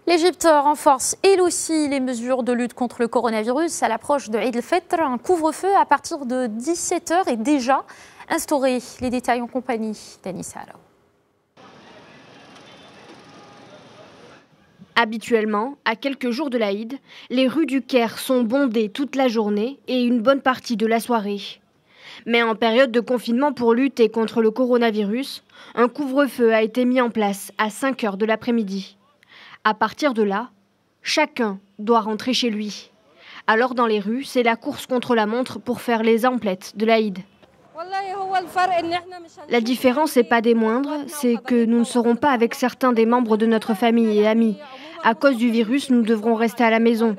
L'Égypte renforce elle aussi les mesures de lutte contre le coronavirus à l'approche de Eid el-Fitr. Un couvre-feu à partir de 17h est déjà instauré. Les détails en compagnie d'Anissa Alaou. Habituellement, à quelques jours de l'Aïd, les rues du Caire sont bondées toute la journée et une bonne partie de la soirée. Mais en période de confinement pour lutter contre le coronavirus, un couvre-feu a été mis en place à 5h de l'après-midi. À partir de là, chacun doit rentrer chez lui. Alors dans les rues, c'est la course contre la montre pour faire les emplettes de l'Aïd. La différence n'est pas des moindres, c'est que nous ne serons pas avec certains des membres de notre famille et amis. À cause du virus, nous devrons rester à la maison,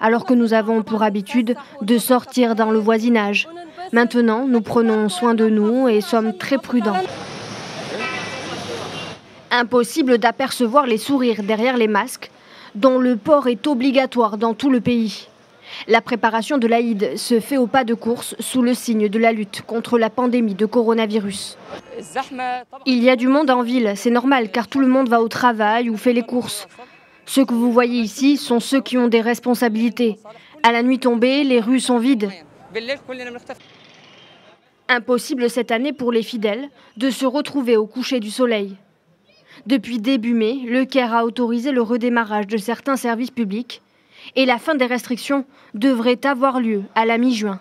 alors que nous avons pour habitude de sortir dans le voisinage. Maintenant, nous prenons soin de nous et sommes très prudents. Impossible d'apercevoir les sourires derrière les masques, dont le port est obligatoire dans tout le pays. La préparation de l'Aïd se fait au pas de course sous le signe de la lutte contre la pandémie de coronavirus. Il y a du monde en ville, c'est normal car tout le monde va au travail ou fait les courses. Ceux que vous voyez ici sont ceux qui ont des responsabilités. À la nuit tombée, les rues sont vides. Impossible cette année pour les fidèles de se retrouver au coucher du soleil. Depuis début mai, le Caire a autorisé le redémarrage de certains services publics et la fin des restrictions devrait avoir lieu à la mi-juin.